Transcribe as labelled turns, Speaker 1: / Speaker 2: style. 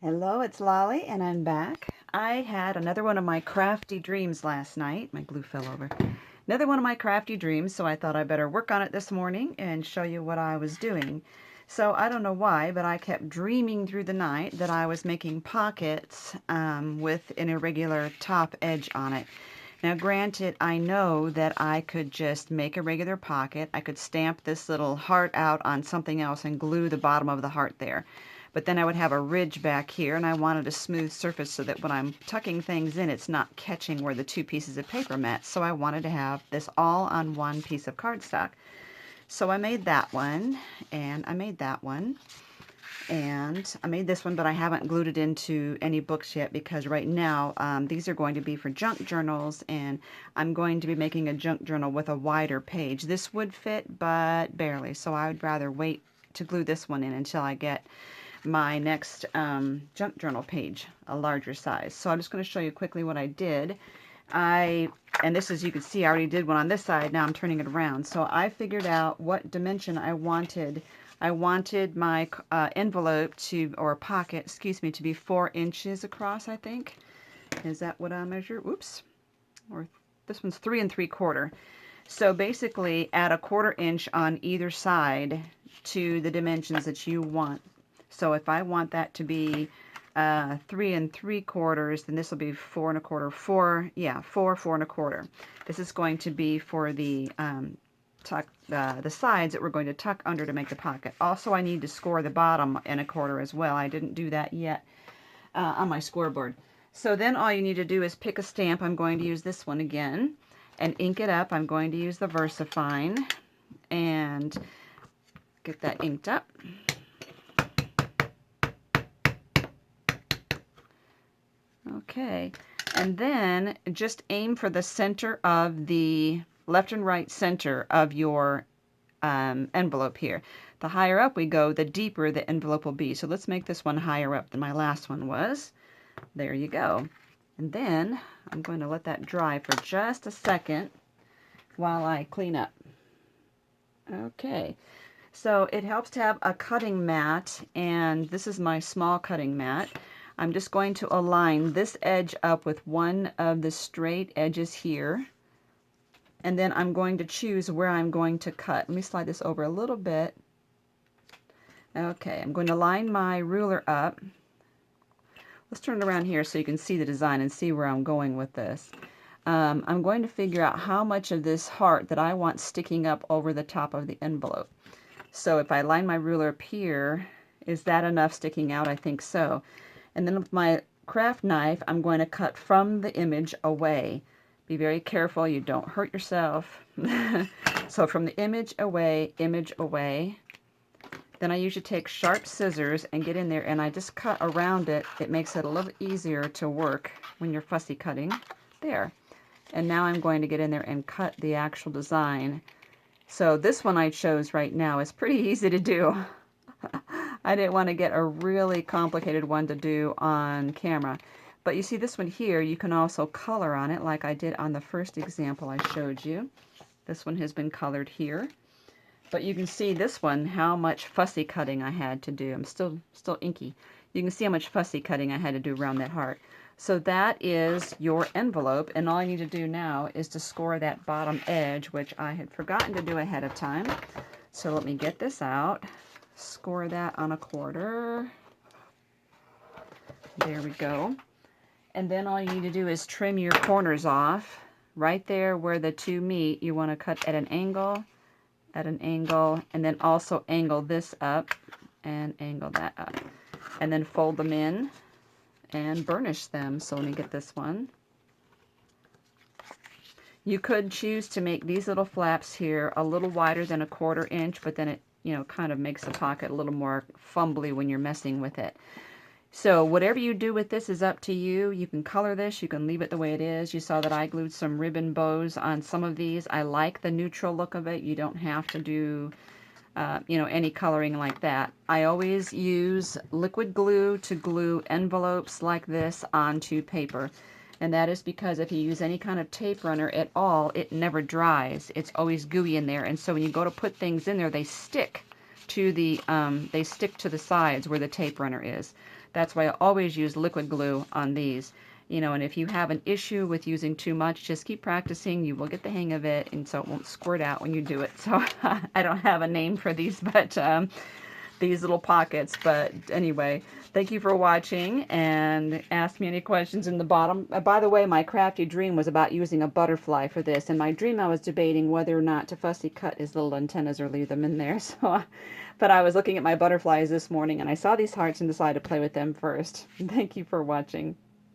Speaker 1: Hello, it's Lolly, and I'm back. I had another one of my crafty dreams last night. My glue fell over. Another one of my crafty dreams, so I thought I better work on it this morning and show you what I was doing. So I don't know why, but I kept dreaming through the night that I was making pockets with an irregular top edge on it. Now granted, I know that I could just make a regular pocket. I could stamp this little heart out on something else and glue the bottom of the heart there. But then I would have a ridge back here, and I wanted a smooth surface so that when I'm tucking things in, it's not catching where the two pieces of paper met. So I wanted to have this all on one piece of cardstock. So I made that one, and I made that one. And I made this one, but I haven't glued it into any books yet because right now these are going to be for junk journals, and I'm going to be making a junk journal with a wider page. This would fit, but barely, so I would rather wait to glue this one in until I get my next junk journal page, a larger size. So I'm just going to show you quickly what I did. And this, as you can see, I already did one on this side. Now I'm turning it around. So I figured out what dimension I wanted. I wanted my envelope to, or pocket, excuse me, to be 4 inches across, I think. Is that what I measure? Oops. Or this one's 3 3/4. So basically add a 1/4 inch on either side to the dimensions that you want. So if I want that to be 3 3/4, then this will be 4 1/4, 4 1/4. This is going to be for the tuck, the sides that we're going to tuck under to make the pocket. Also, I need to score the bottom in 1/4 as well. I didn't do that yet on my scoreboard. So then all you need to do is pick a stamp. I'm going to use this one again and ink it up. I'm going to use the VersaFine and get that inked up. Okay, and then just aim for the center of the left and right center of your envelope here. The higher up we go, the deeper the envelope will be. So let's make this one higher up than my last one was. There you go. And then I'm going to let that dry for just a second while I clean up. Okay, so it helps to have a cutting mat, and this is my small cutting mat. I'm just going to align this edge up with one of the straight edges here, and then I'm going to choose where I'm going to cut. Let me slide this over a little bit. Okay, I'm going to line my ruler up. Let's turn it around here so you can see the design and see where I'm going with this. I'm going to figure out how much of this heart that I want sticking up over the top of the envelope. So if I line my ruler up here, is that enough sticking out? I think so. And then with my craft knife, I'm going to cut from the image away. Be very careful you don't hurt yourself. So from the image away, image away. Then I usually take sharp scissors and get in there and I just cut around it. It makes it a little easier to work when you're fussy cutting. There. And now I'm going to get in there and cut the actual design. So this one I chose right now is pretty easy to do. I didn't want to get a really complicated one to do on camera. But you see this one here, you can also color on it like I did on the first example I showed you. This one has been colored here. But you can see this one, how much fussy cutting I had to do. I'm still inky. You can see how much fussy cutting I had to do around that heart. So that is your envelope, and all you need to do now is to score that bottom edge, which I had forgotten to do ahead of time. So let me get this out. Score that on 1/4. There we go. And then all you need to do is trim your corners off. Right there where the two meet, you want to cut at an angle, and then also angle this up and angle that up. And then fold them in and burnish them. So let me get this one. You could choose to make these little flaps here a little wider than 1/4 inch, but then it, kind of makes the pocket a little more fumbly when you're messing with it. So whatever you do with this is up to you. You can color this, you can leave it the way it is. You saw that I glued some ribbon bows on some of these. I like the neutral look of it. You don't have to do any coloring like that. I always use liquid glue to glue envelopes like this onto paper. And that is because if you use any kind of tape runner at all, it never dries. It's always gooey in there. And so when you go to put things in there, they stick to the sides where the tape runner is. That's why I always use liquid glue on these. You know, and if you have an issue with using too much, just keep practicing. You will get the hang of it, and so it won't squirt out when you do it. So I don't have a name for these, but these little pockets. But anyway, thank you for watching, and ask me any questions in the bottom. By the way, my crafty dream was about using a butterfly for this. In my dream, I was debating whether or not to fussy cut his little antennas or leave them in there. So, but I was looking at my butterflies this morning, and I saw these hearts and decided to play with them first. Thank you for watching.